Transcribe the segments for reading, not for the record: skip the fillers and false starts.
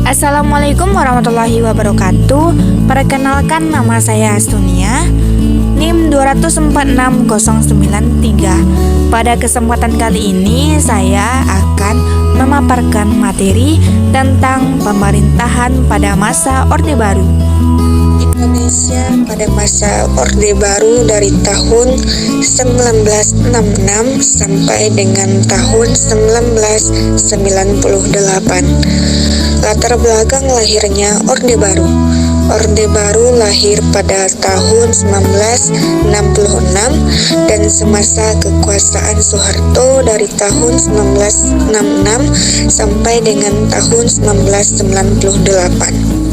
Assalamualaikum warahmatullahi wabarakatuh. Perkenalkan, nama saya Astunia, NIM 2466093. Pada kesempatan kali ini saya akan memaparkan materi tentang pemerintahan pada masa Orde Baru. Indonesia pada masa Orde Baru dari tahun 1966 sampai dengan tahun 1998. Latar belakang lahirnya Orde Baru. Orde Baru lahir pada tahun 1966 dan semasa kekuasaan Soeharto dari tahun 1966 sampai dengan tahun 1998.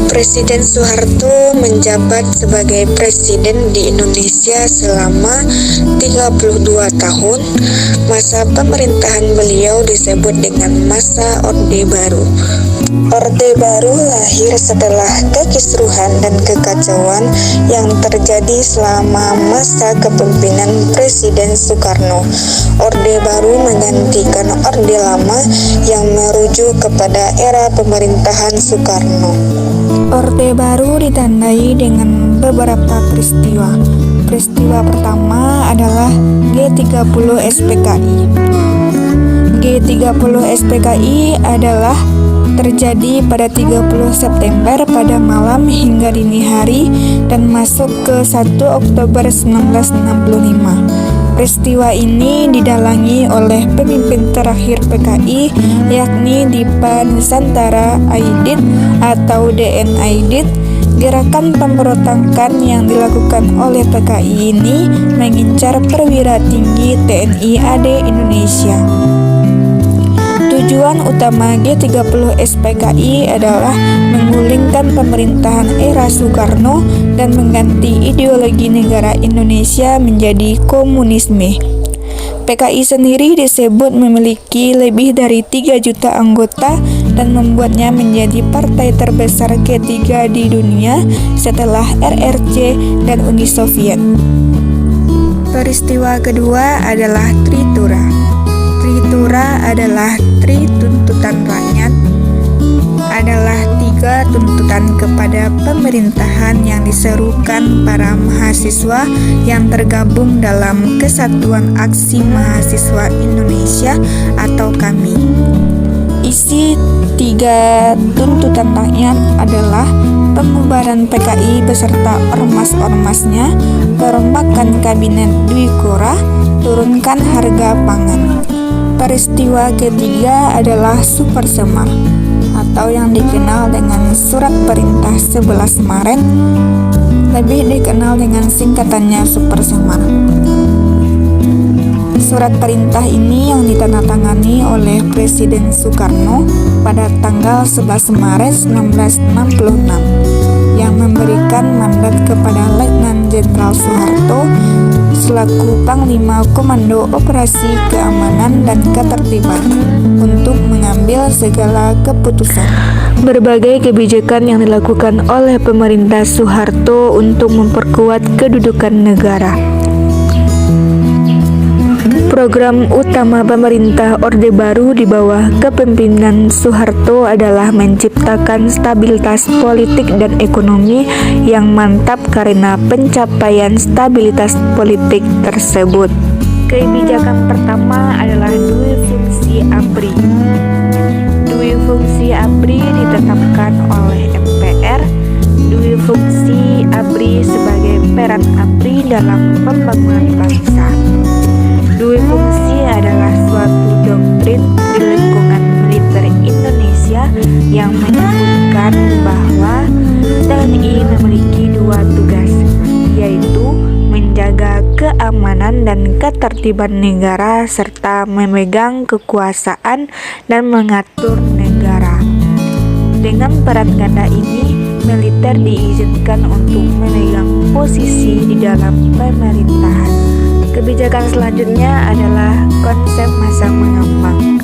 Presiden Soeharto menjabat sebagai presiden di Indonesia selama 32 tahun. Masa pemerintahan beliau disebut dengan masa Orde Baru. Orde Baru lahir setelah kekisruhan dan kekacauan yang terjadi selama masa kepemimpinan Presiden Soekarno. Orde Baru menggantikan Orde Lama yang merujuk kepada era pemerintahan Soekarno. Orde Baru ditandai dengan beberapa peristiwa. Peristiwa pertama adalah G30 SPKI. G30 SPKI adalah terjadi pada 30 September pada malam hingga dini hari dan masuk ke 1 Oktober 1965. Peristiwa ini didalangi oleh pemimpin terakhir PKI, yakni Dipa Nusantara Aidit atau DN Aidit. Gerakan pemberontakan yang dilakukan oleh PKI ini mengincar perwira tinggi TNI AD Indonesia. Tujuan utama G30 SPKI adalah menggulingkan pemerintahan era Soekarno dan mengganti ideologi negara Indonesia menjadi komunisme. PKI sendiri disebut memiliki lebih dari 3 juta anggota dan membuatnya menjadi partai terbesar ketiga di dunia setelah RRC dan Uni Soviet. Peristiwa kedua adalah Tritura. Tritura adalah tri tuntutan rakyat, adalah 3 tuntutan kepada pemerintahan yang diserukan para mahasiswa yang tergabung dalam Kesatuan Aksi Mahasiswa Indonesia atau KAMI. Isi 3 tuntutan rakyat adalah pembubaran PKI beserta ormas-ormasnya, perombakan kabinet Dwi Korah, turunkan harga pangan. Peristiwa ketiga adalah Super Semar atau yang dikenal dengan Surat Perintah 11 Maret, lebih dikenal dengan singkatannya Super Semar. Surat perintah ini yang ditandatangani oleh Presiden Soekarno pada tanggal 11 Maret 1966 yang memberikan mandat kepada Letnan Jenderal Soeharto selaku Panglima Komando Operasi Keamanan dan Ketertiban untuk mengambil segala keputusan. Berbagai kebijakan yang dilakukan oleh pemerintah Soeharto untuk memperkuat kedudukan negara. Program utama pemerintah Orde Baru di bawah kepemimpinan Soeharto adalah menciptakan stabilitas politik dan ekonomi yang mantap karena pencapaian stabilitas politik tersebut. Kebijakan pertama adalah Dwi Fungsi ABRI. Dwi Fungsi ABRI ditetapkan oleh MPR. Dwi Fungsi ABRI sebagai peran ABRI dalam pembangunan bangsa. Dwi fungsi adalah suatu doktrin di lingkungan militer Indonesia yang menyebutkan bahwa TNI memiliki 2 tugas, yaitu menjaga keamanan dan ketertiban negara serta memegang kekuasaan dan mengatur negara. Dengan peran ganda ini, militer diizinkan untuk memegang posisi di dalam pemerintahan. Kebijakan selanjutnya adalah konsep masa mengambang.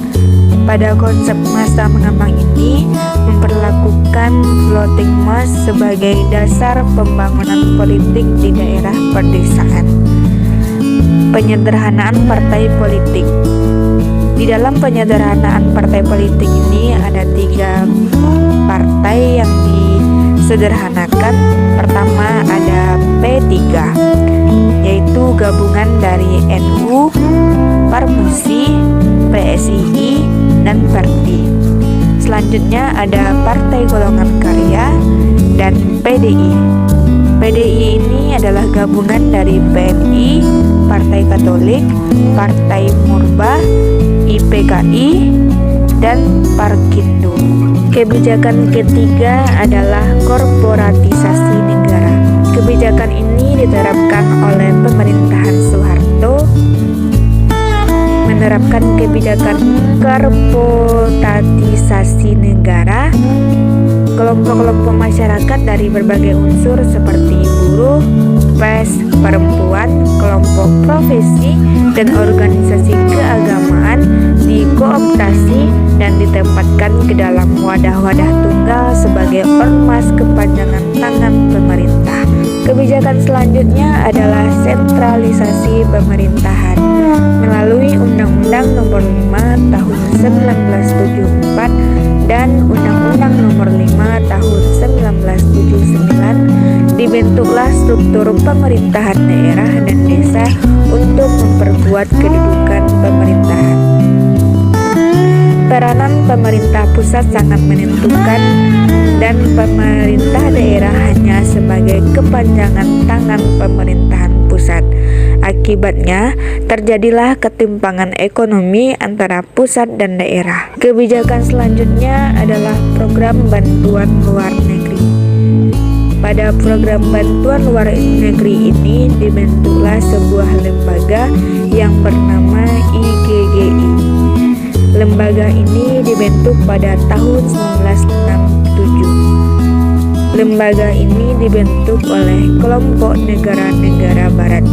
Pada konsep masa mengambang ini memperlakukan floating mass sebagai dasar pembangunan politik di daerah pedesaan. Penyederhanaan partai politik. Di dalam penyederhanaan partai politik ini ada 3 partai yang disederhanakan. Pertama ada P3, yaitu gabungan dari NU, Parmusi, PSII, dan Perti. Selanjutnya ada Partai Golongan Karya dan PDI. PDI ini adalah gabungan dari PNI, Partai Katolik, Partai Murba, IPKI, dan Parkindo. Kebijakan ketiga adalah korporatisasi negara. Kebijakan ini diterapkan oleh pemerintahan Soeharto, menerapkan kebijakan korporatisasi negara. Kelompok-kelompok masyarakat dari berbagai unsur seperti buruh, pers, perempuan, kelompok profesi, dan organisasi keagamaan dikooptasi dan ditempatkan ke dalam wadah-wadah tunggal sebagai ormas kepanjangan tangan pemerintah. Kebijakan selanjutnya adalah sentralisasi pemerintahan. Melalui Undang-Undang Nomor 5 Tahun 1974 dan Undang-Undang Nomor 5 Tahun 1979, dibentuklah struktur pemerintahan daerah dan desa untuk memperkuat kedudukan pemerintahan. Peranan pemerintah pusat sangat menentukan dan pemerintah daerah hanya sebagai kepanjangan tangan pemerintahan pusat. Akibatnya, terjadilah ketimpangan ekonomi antara pusat dan daerah. Kebijakan selanjutnya adalah program bantuan luar negeri. Pada program bantuan luar negeri ini dibentuklah sebuah lembaga yang bernama IGGI. Lembaga ini dibentuk pada tahun 1967. Lembaga ini dibentuk oleh kelompok negara-negara barat.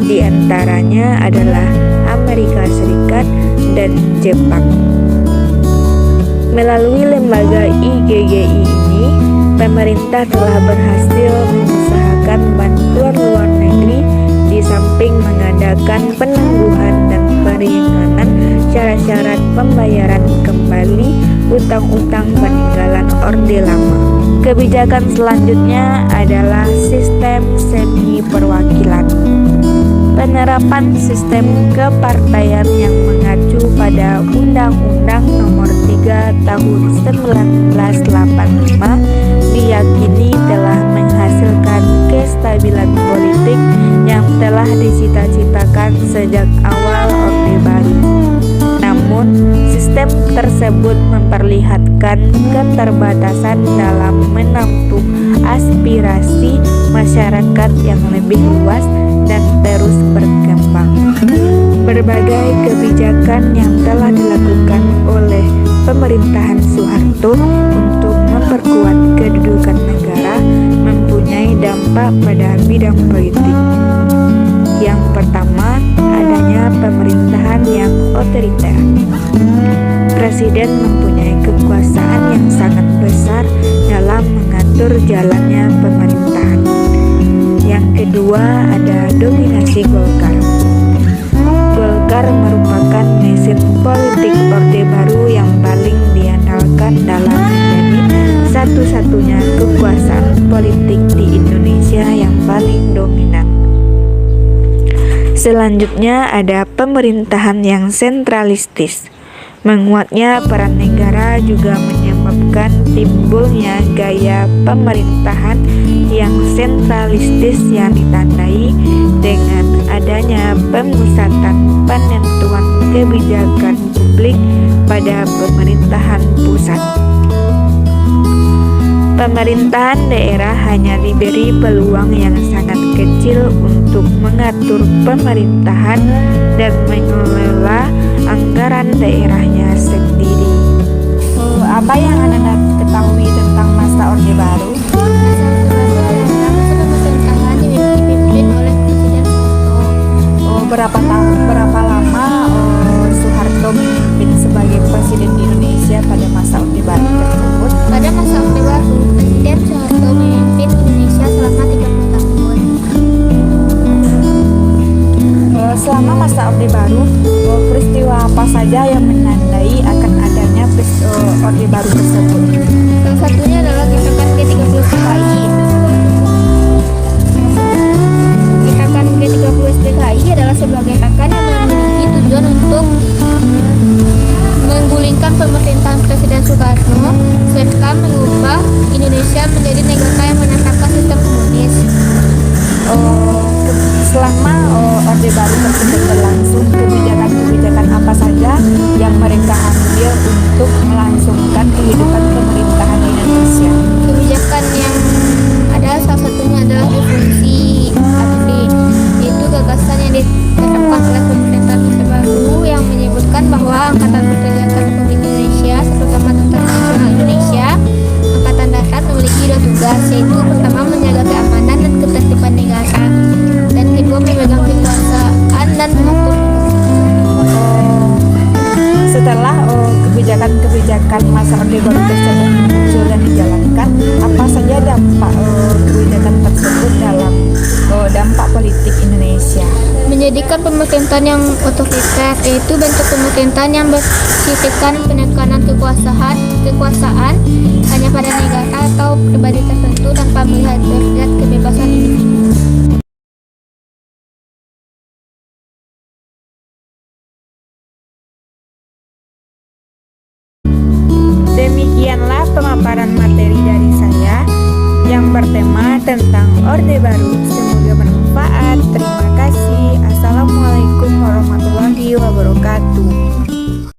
Di antaranya adalah Amerika Serikat dan Jepang. Melalui lembaga IGGI ini, pemerintah telah berhasil mengusahakan bantuan luar negeri di samping mengadakan penangguhan dan peringanan syarat-syarat pembayaran kembali utang-utang peninggalan Orde Lama. Kebijakan selanjutnya adalah sistem semi perwakilan. Penerapan sistem kepartaian yang mengacu pada Undang-Undang Nomor 3 Tahun 1985 diyakini telah menghasilkan kestabilan politik yang telah dicita-citakan sejak awal Orde Baru. Namun, sistem tersebut memperlihatkan keterbatasan dalam menampung aspirasi masyarakat yang lebih luas dan terus berkembang. Berbagai kebijakan yang telah dilakukan oleh pemerintahan Soeharto untuk memperkuat kedudukan negara mempunyai dampak pada bidang politik. Yang pertama, adanya pemerintahan yang otoriter. Presiden mempunyai kekuasaan yang sangat besar dalam mengatur jalannya pemerintahan. Yang kedua, ada dominasi Golkar. Golkar merupakan mesin politik Orde Baru yang paling diandalkan dalam menjadi satu-satunya kekuasaan politik di Indonesia yang paling dominan. Selanjutnya ada pemerintahan yang sentralistis. Menguatnya peran negara juga menyebabkan timbulnya gaya pemerintahan yang sentralistis yang ditandai dengan adanya pemusatan penentuan kebijakan publik pada pemerintahan pusat. Pemerintahan daerah hanya diberi peluang yang sangat kecil untuk mengatur pemerintahan dan mengelola anggaran daerahnya sendiri. Apa yang Anda ketahui tentang masa Orde Baru? Pemerintahan dipimpin oleh Presiden Soeharto. Berapa lama Soeharto memimpin sebagai presiden di Indonesia pada masa Orde Baru tersebut? Pada masa Orde Baru, Presiden Soeharto memimpin Indonesia selama 30 tahun. Selama masa Orde Baru, peristiwa apa saja tersebut? Salah satunya adalah gerakan G30 SPKI. Gerakan G30 SPKI adalah sebuah gerakan yang memiliki tujuan untuk menggulingkan pemerintahan Presiden Soekarno serta mengubah Indonesia menjadi negara yang menetapkan sistem komunis. Selama Orde Baru tersebut berlangsung, kebijakan-kebijakan apa saja yang mereka ambil untuk melangsungkan kehidupan pemerintahan di Indonesia? Kebijakan yang ada salah satunya adalah revolusi ABRI, yaitu gagasan yang diterapkan oleh pemerintahan Orde Baru yang menyebutkan bahwa Angkatan Bersenjata Republik Indonesia, terutama Tentara Nasional Indonesia, Angkatan Darat memiliki dua tugas, yaitu pertama menjaga keamanan dan ketertiban negara, dan kedua memegang kekuasaan dan mengatur. Setelah kebijakan-kebijakan masa Orde Baru tersebut muncul dan dijalankan, apa saja dampak kebijakan tersebut dalam dampak politik Indonesia? Menjadikan pemerintahan yang otoriter, yaitu bentuk pemerintahan yang bersifat penekanan kekuasaan hanya pada negara atau pribadi tertentu tanpa melihat kebebasan individu. Demikianlah pemaparan materi dari saya yang bertema tentang Orde Baru. Semoga bermanfaat. Terima kasih. Assalamualaikum warahmatullahi wabarakatuh.